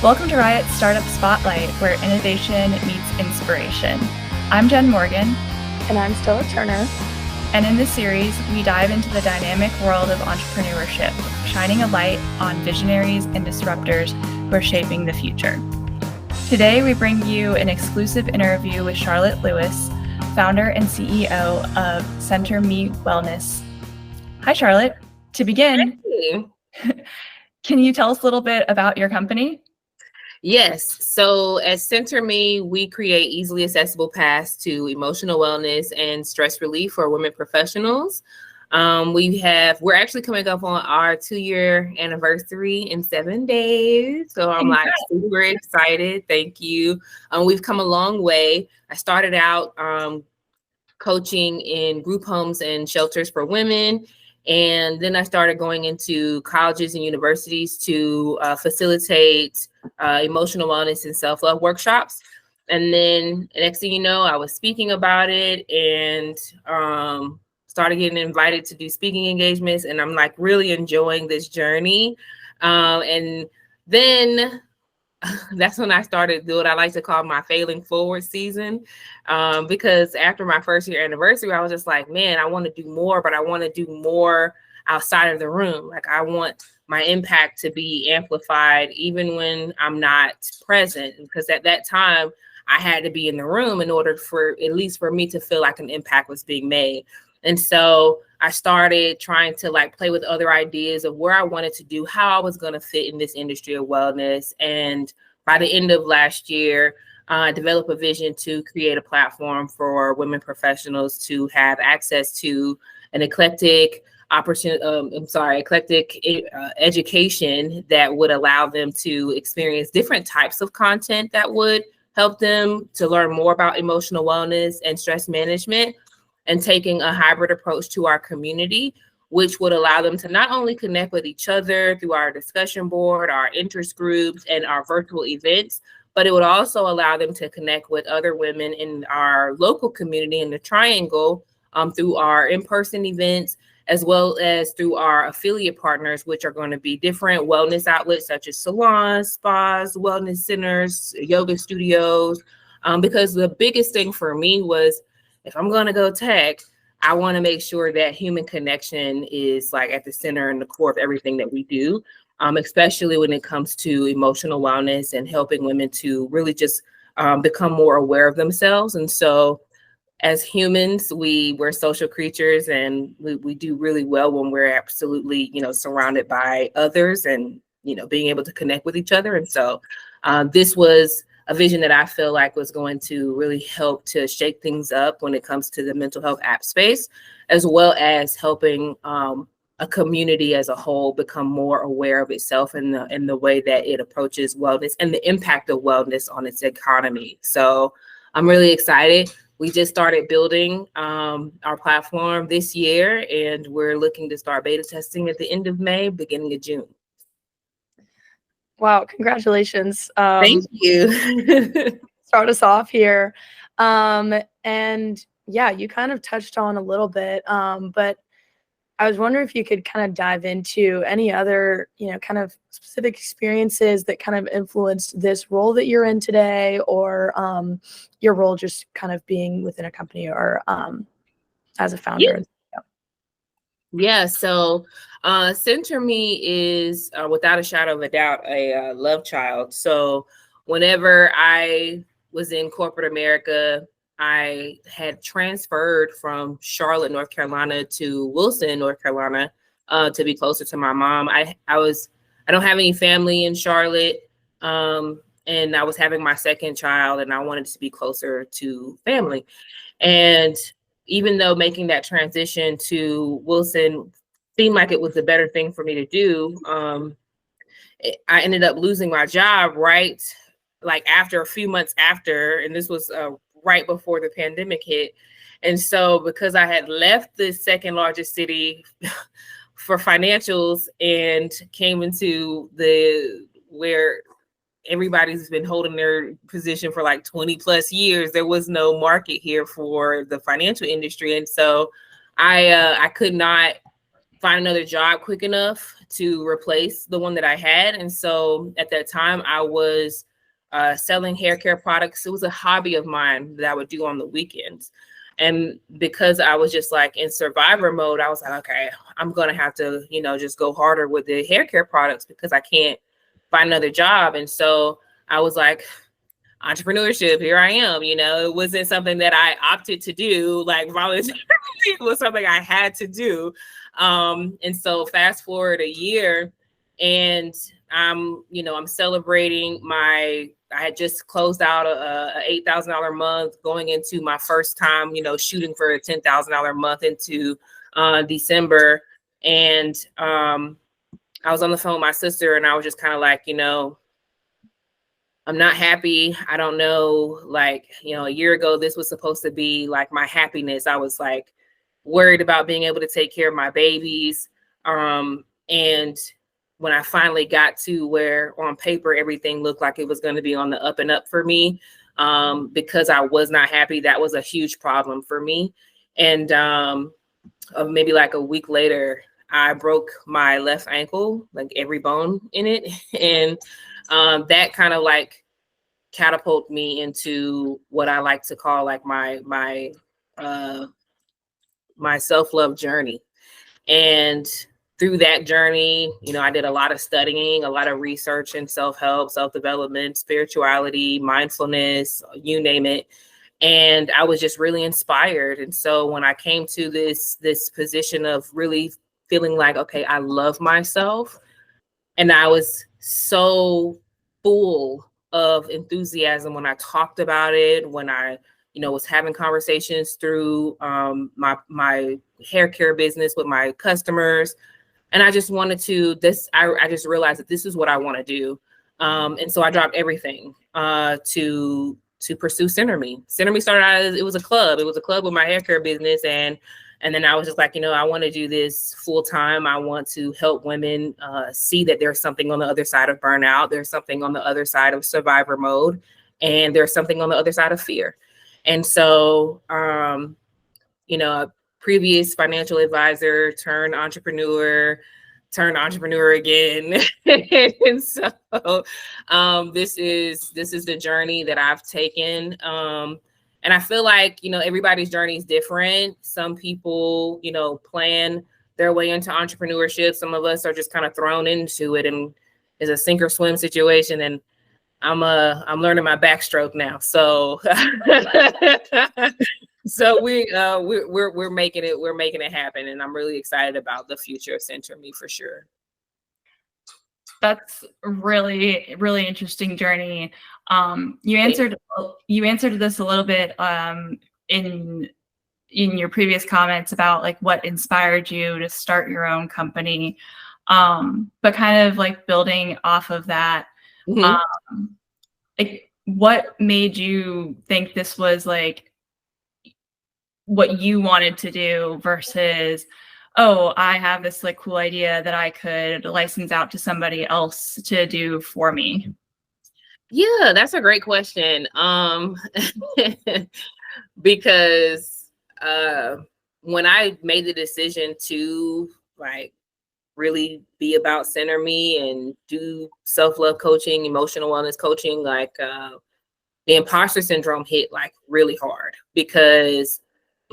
Welcome to RIoT Startup Spotlight, where innovation meets inspiration. I'm Jen Morgan. And I'm Stella Turner. And in this series, we dive into the dynamic world of entrepreneurship, shining a light on visionaries and disruptors who are shaping the future. Today, we bring you an exclusive interview with Charlotte Lewis, founder and CEO of SenterME Wellness. Hi, Charlotte. To begin, can you tell us a little bit about your company? Yes. So at SenterME, we create easily accessible paths to emotional wellness and stress relief for women professionals. We're actually coming up on our 2-year anniversary in 7 days. So I'm super excited. Thank you. We've come a long way. I started out coaching in group homes and shelters for women. And then I started going into colleges and universities to facilitate emotional wellness and self-love workshops. And then next thing you know, I was speaking about it and started getting invited to do speaking engagements. And I'm really enjoying this journey. And then that's when I started doing what I like to call my failing forward season. Because after my first year anniversary, I was just like, man, I want to do more, but I want to do more outside of the room. I want my impact to be amplified even when I'm not present, because at that time I had to be in the room in order for, at least for me, to feel like an impact was being made. And so I started trying to play with other ideas of where I wanted to do, how I was going to fit in this industry of wellness. And by the end of last year, I developed a vision to create a platform for women professionals to have access to an eclectic education that would allow them to experience different types of content that would help them to learn more about emotional wellness and stress management, and taking a hybrid approach to our community, which would allow them to not only connect with each other through our discussion board, our interest groups, and our virtual events, but it would also allow them to connect with other women in our local community in the Triangle through our in-person events, as well as through our affiliate partners, which are going to be different wellness outlets such as salons, spas, wellness centers, yoga studios. Because the biggest thing for me was, if I'm going to go tech, I want to make sure that human connection is at the center and the core of everything that we do, especially when it comes to emotional wellness and helping women to really just become more aware of themselves. And so as humans, we're social creatures, and we do really well when we're absolutely, surrounded by others and, being able to connect with each other. And so this was a vision that I feel like was going to really help to shake things up when it comes to the mental health app space, as well as helping a community as a whole become more aware of itself and the way that it approaches wellness and the impact of wellness on its economy. So I'm really excited. We just started building our platform this year, and we're looking to start beta testing at the end of May, beginning of June. Wow, congratulations. Thank you. Start us off here. And yeah, you kind of touched on a little bit, but I was wondering if you could kind of dive into any other, kind of specific experiences that kind of influenced this role that you're in today, or your role just kind of being within a company or as a founder. Yeah. So SenterME is, without a shadow of a doubt, a love child. So whenever I was in corporate America, I had transferred from Charlotte, North Carolina to Wilson, North Carolina, to be closer to my mom. I don't have any family in Charlotte, and I was having my second child, and I wanted to be closer to family. And even though making that transition to Wilson seemed like it was the better thing for me to do, I ended up losing my job after a few months after, and this was right before the pandemic hit. And so because I had left the second largest city for financials and came into where everybody's been holding their position for 20 plus years, there was no market here for the financial industry. And so I could not find another job quick enough to replace the one that I had. And so at that time, I was selling hair care products. It was a hobby of mine that I would do on the weekends. And because I was just like in survivor mode, I was like, okay, I'm going to have to, just go harder with the hair care products because I can't find another job. And so I was like, entrepreneurship, here I am. It wasn't something that I opted to do, like voluntarily. It was something I had to do. And so fast forward a year, and I'm celebrating I had just closed out a $8,000 month, going into my first time, shooting for a $10,000 month into December. And I was on the phone with my sister, and I was just kind of like, I'm not happy. I don't know, a year ago, this was supposed to be like my happiness. I was like worried about being able to take care of my babies. And when I finally got to where on paper, everything looked like it was going to be on the up and up for me, because I was not happy, that was a huge problem for me. And maybe like a week later, I broke my left ankle, like every bone in it. And that kind of like catapult me into what I like to call like my self-love journey. And through that journey, I did a lot of studying, a lot of research in self-help, self-development, spirituality, mindfulness, you name it. And I was just really inspired. And so when I came to this position of really feeling like, okay, I love myself, and I was so full of enthusiasm when I talked about it, when I, was having conversations through my hair care business with my customers. And I just wanted to, I just realized that this is what I want to do. And so I dropped everything to pursue SenterME. SenterME started out as, it was a club. It was a club with my hair care business. And then I was just like, I want to do this full time. I want to help women see that there's something on the other side of burnout. There's something on the other side of survivor mode. And there's something on the other side of fear. And so, a previous financial advisor turned entrepreneur again. And so this is the journey that I've taken. And I feel like, everybody's journey is different. Some people, plan their way into entrepreneurship. Some of us are just kind of thrown into it, and it's a sink or swim situation. And I'm learning my backstroke now. So so we're making it happen. And I'm really excited about the future of SenterME for sure. That's really, really interesting journey. You answered this a little bit in your previous comments about like what inspired you to start your own company, but kind of like building off of that. Mm-hmm. Like, what made you think this was like what you wanted to do versus, oh, I have this like cool idea that I could license out to somebody else to do for me? Yeah, that's a great question. Because when I made the decision to like really be about SenterME and do self-love coaching, emotional wellness coaching, like the imposter syndrome hit like really hard because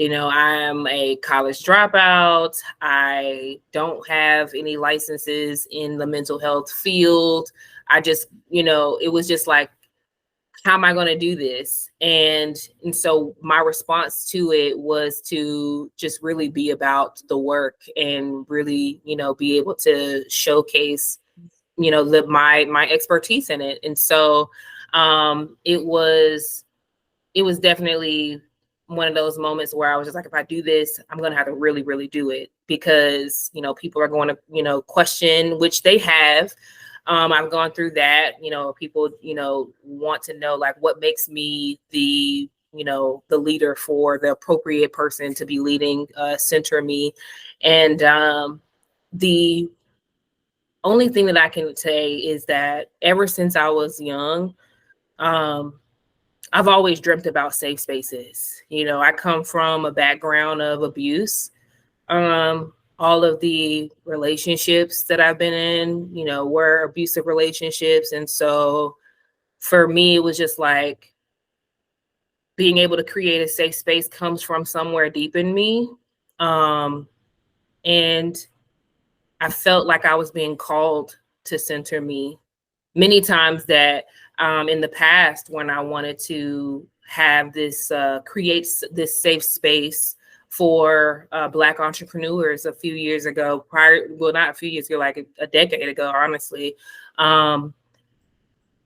I'm a college dropout. I don't have any licenses in the mental health field. I just, it was just like, how am I going to do this? And so my response to it was to just really be about the work and really, be able to showcase, my expertise in it. And so it was definitely one of those moments where I was just like, if I do this, I'm going to have to really, really do it because, people are going to, question, which they have. I've gone through that, people, want to know like what makes me the leader for the appropriate person to be leading SenterME. And the only thing that I can say is that ever since I was young, I've always dreamt about safe spaces. I come from a background of abuse. all of the relationships that I've been in, were abusive relationships. And so for me, it was just like being able to create a safe space comes from somewhere deep in me. And I felt like I was being called to SenterME many times that in the past when I wanted to have this, create this safe space for Black entrepreneurs a few years ago, not a few years ago, like a decade ago, honestly.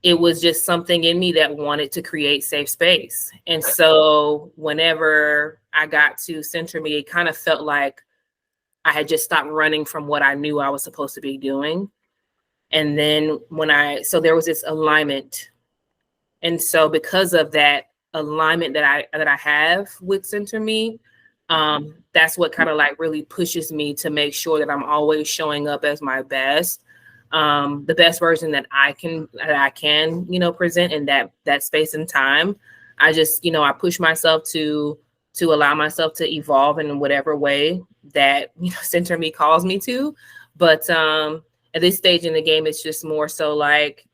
It was just something in me that wanted to create safe space. And so whenever I got to SenterME, it kind of felt like I had just stopped running from what I knew I was supposed to be doing. And then so there was this alignment. And so because of that alignment that I have with SenterME, that's what kind of like really pushes me to make sure that I'm always showing up as my best, the best version that I can, present in that space and time. I just, I push myself to allow myself to evolve in whatever way that, SenterME calls me to. But at this stage in the game, it's just more so like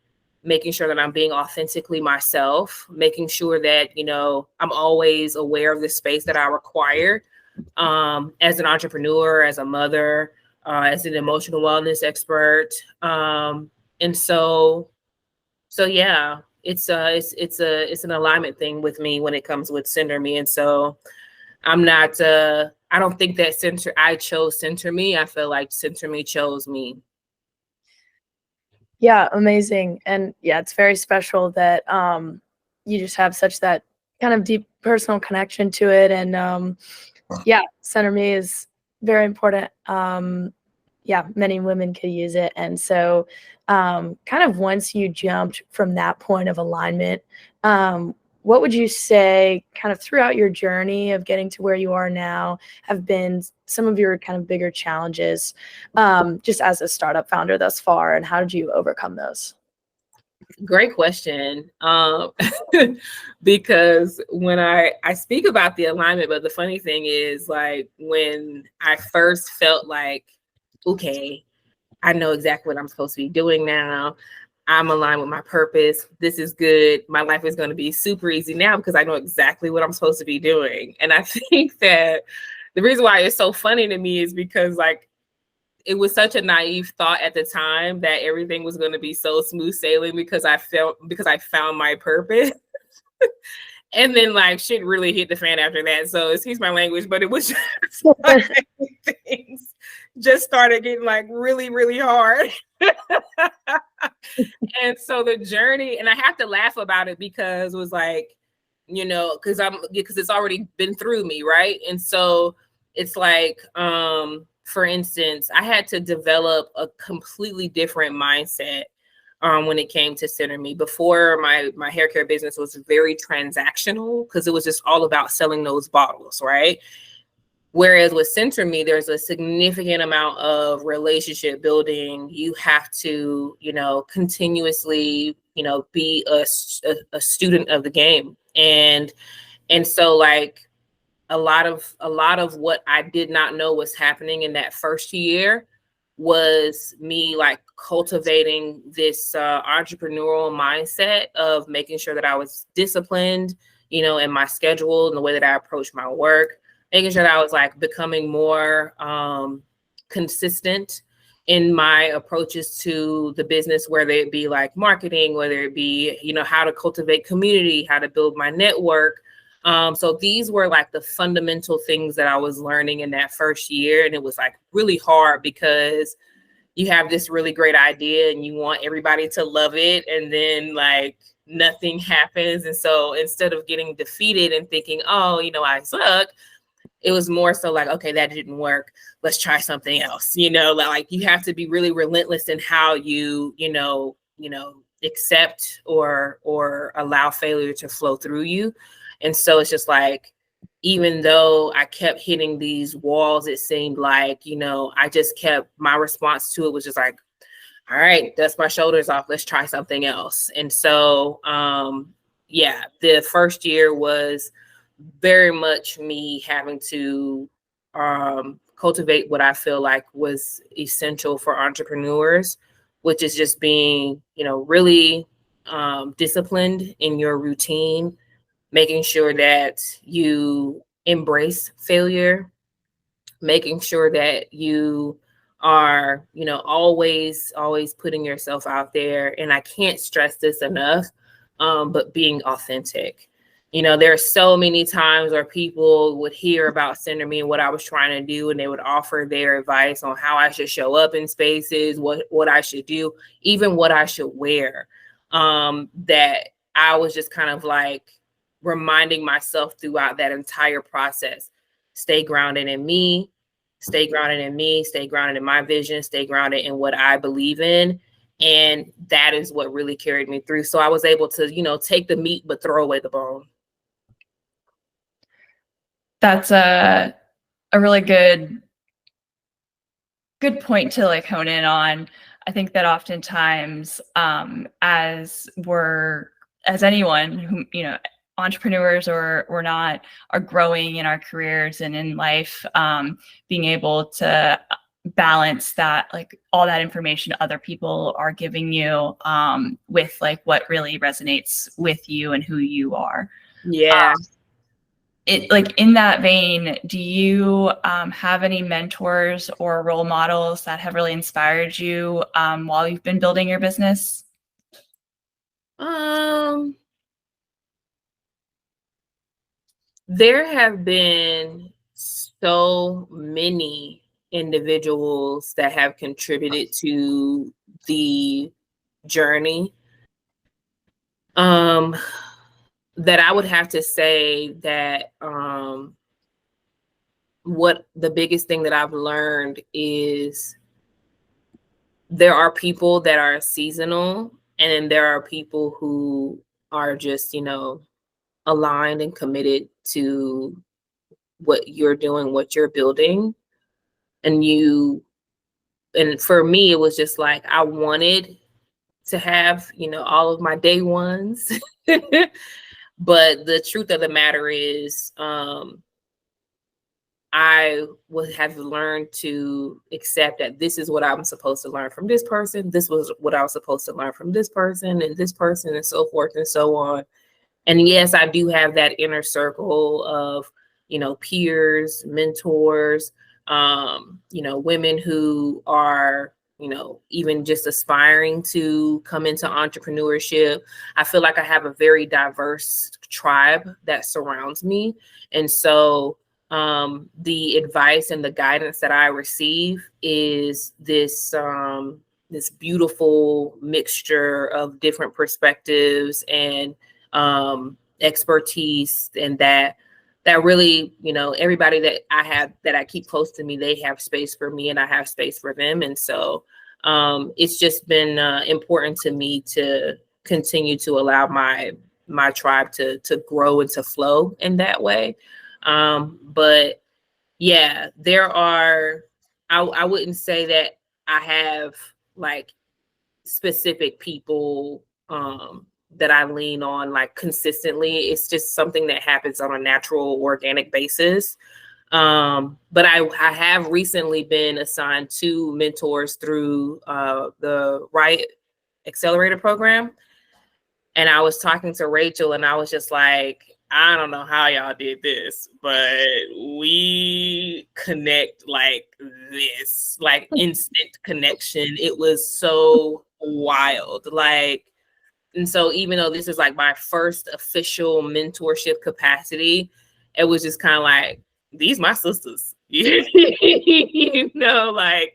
making sure that I'm being authentically myself, making sure that, I'm always aware of the space that I require as an entrepreneur, as a mother, as an emotional wellness expert. And so yeah, it's an alignment thing with me when it comes with SenterME. And so I'm not, I don't think that I chose SenterME. I feel like SenterME chose me. Yeah, amazing. And yeah, it's very special that you just have such that kind of deep personal connection to it. And yeah, SenterME is very important. Yeah, many women could use it. And so kind of once you jumped from that point of alignment, what would you say kind of throughout your journey of getting to where you are now have been some of your kind of bigger challenges just as a startup founder thus far, and how did you overcome those? Great question. Because when I speak about the alignment, but the funny thing is, like, when I first felt like, okay, I know exactly what I'm supposed to be doing now. I'm aligned with my purpose. This is good. My life is going to be super easy now because I know exactly what I'm supposed to be doing. And I think that the reason why it's so funny to me is because, like, it was such a naive thought at the time that everything was going to be so smooth sailing because I found my purpose. And then, like, shit really hit the fan after that. So excuse my language, but it was just like things just started getting like really, really hard. And so the journey, and I have to laugh about it because it was like, because it's already been through me, right? And so it's like, for instance, I had to develop a completely different mindset when it came to SenterME. Before, my hair care business was very transactional because it was just all about selling those bottles, right? Whereas with SenterME, there's a significant amount of relationship building. You have to, continuously, be a student of the game. And so, like, a lot of what I did not know was happening in that first year was me, like, cultivating this entrepreneurial mindset of making sure that I was disciplined, in my schedule and the way that I approach my work, making sure that I was, like, becoming more consistent in my approaches to the business, whether it be like marketing, whether it be, how to cultivate community, how to build my network. So these were like the fundamental things that I was learning in that first year. And it was like really hard because you have this really great idea and you want everybody to love it. And then, like, nothing happens. And so instead of getting defeated and thinking, oh, I suck, it was more so like, okay, that didn't work. Let's try something else. Like, you have to be really relentless in how you accept or allow failure to flow through you. And so it's just like, even though I kept hitting these walls, it seemed like, I just kept, my response to it was just like, all right, dust my shoulders off. Let's try something else. And so, yeah, the first year was very much me having to cultivate what I feel like was essential for entrepreneurs, which is just being, really disciplined in your routine, making sure that you embrace failure, making sure that you are, always putting yourself out there. And I can't stress this enough, but being authentic. There are so many times where people would hear about SenterME and what I was trying to do, and they would offer their advice on how I should show up in spaces, what I should do, even what I should wear. That I was just kind of like reminding myself throughout that entire process, stay grounded in me, stay grounded in me, stay grounded in my vision, stay grounded in what I believe in. And that is what really carried me through. So I was able to, take the meat, but throw away the bone. That's a really good point to like hone in on. I think that oftentimes, as anyone who, entrepreneurs or not, are growing in our careers and in life, being able to balance that, like all that information other people are giving you, with like what really resonates with you and who you are. Yeah. Like in that vein, do you have any mentors or role models that have really inspired you while you've been building your business? There have been so many individuals that have contributed to the journey, that I would have to say that what the biggest thing that I've learned is there are people that are seasonal, and then there are people who are just, aligned and committed to what you're doing, what you're building. And for me, it was just like, I wanted to have, all of my day ones. But the truth of the matter is, I would have learned to accept that this is what I'm supposed to learn from this person. This was what I was supposed to learn from this person, and so forth and so on. And yes, I do have that inner circle of, peers, mentors, women who are, even just aspiring to come into entrepreneurship. I feel like I have a very diverse tribe that surrounds me. And so the advice and the guidance that I receive is this beautiful mixture of different perspectives and expertise, and that really, everybody that I keep close to me, they have space for me and I have space for them. And so it's just been important to me to continue to allow my tribe to grow and to flow in that way. But yeah, there are, I wouldn't say that I have like specific people that I lean on like consistently. It's just something that happens on a natural, organic basis. But I have recently been assigned 2 mentors through the RIoT Accelerator program. And I was talking to Rachel and I was just like, I don't know how y'all did this, but we connect like this, like instant connection. It was so wild. Like, and so even though this is like my first official mentorship capacity, it was just kind of like, these my sisters, like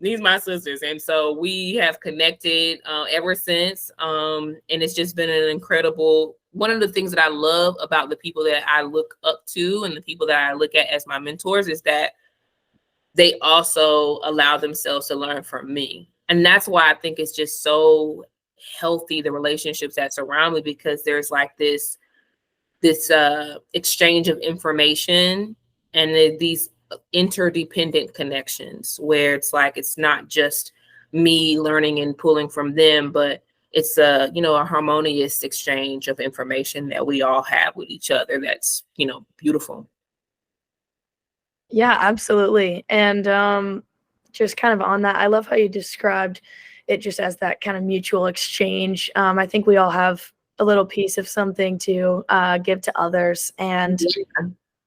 these my sisters. And so we have connected ever since. And it's just been an incredible, one of the things that I love about the people that I look up to and the people that I look at as my mentors is that they also allow themselves to learn from me. And that's why I think it's just so healthy, the relationships that surround me, because there's like this exchange of information and these interdependent connections where it's like, it's not just me learning and pulling from them, but it's a harmonious exchange of information that we all have with each other. That's, beautiful. Yeah, absolutely. And just kind of on that, I love how you described it just as that kind of mutual exchange. I think we all have a little piece of something to give to others. And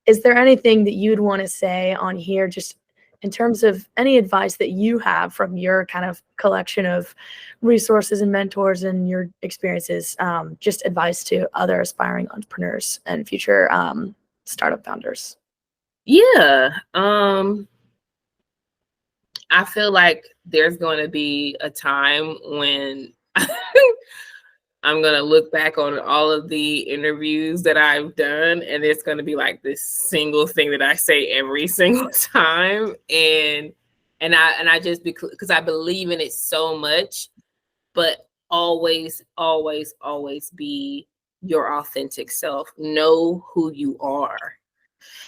is there anything that you'd want to say on here, just in terms of any advice that you have from your kind of collection of resources and mentors and your experiences, just advice to other aspiring entrepreneurs and future startup founders? Yeah. I feel like there's going to be a time when I'm going to look back on all of the interviews that I've done, and it's going to be like this single thing that I say every single time. And I just, because I believe in it so much, but always, always, always be your authentic self. Know who you are.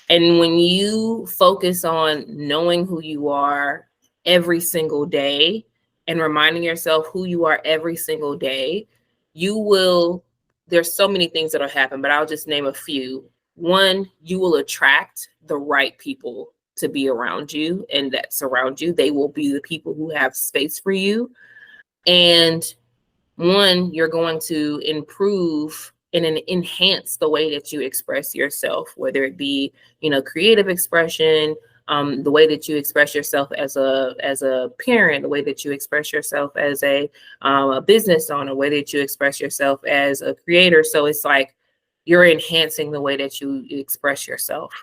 And when you focus on knowing who you are every single day and reminding yourself who you are every single day, there's so many things that'll happen, but I'll just name a few. One, you will attract the right people to be around you and that surround you. They will be the people who have space for you. And one, you're going to improve and enhance the way that you express yourself, whether it be, creative expression, the way that you express yourself as a parent, the way that you express yourself as a business owner, the way that you express yourself as a creator. So it's like you're enhancing the way that you express yourself.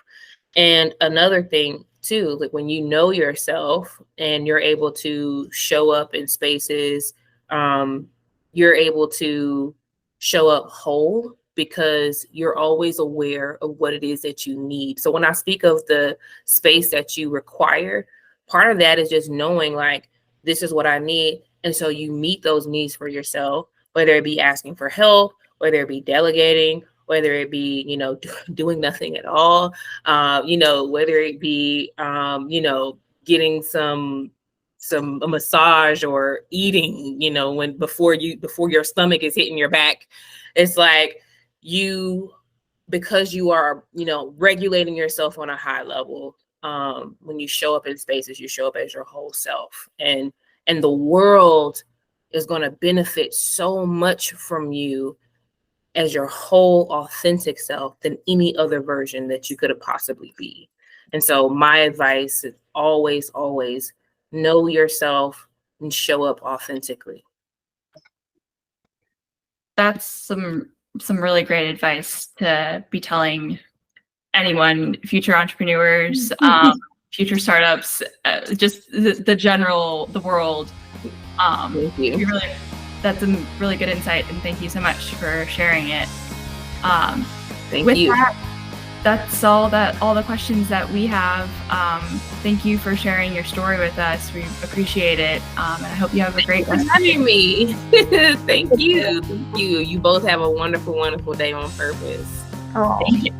And another thing too, like when you know yourself and you're able to show up in spaces, you're able to show up whole because you're always aware of what it is that you need. So when I speak of the space that you require, part of that is just knowing like, this is what I need. And so you meet those needs for yourself, whether it be asking for help, whether it be delegating, whether it be, doing nothing at all, whether it be, getting a massage or eating, before your stomach is hitting your back. It's like because you are, regulating yourself on a high level. When you show up in spaces, you show up as your whole self, and the world is going to benefit so much from you as your whole authentic self than any other version that you could have possibly be. And so my advice is always, always know yourself and show up authentically. That's some really great advice to be telling anyone, future entrepreneurs, future startups, just the world. Thank you. That's a really good insight, and thank you so much for sharing it. Thank you. That's all the questions that we have. Thank you for sharing your story with us. We appreciate it. And I hope you have a great rest of having me. Thank you. Thank you. You both have a wonderful, wonderful day on purpose. Oh, thank you.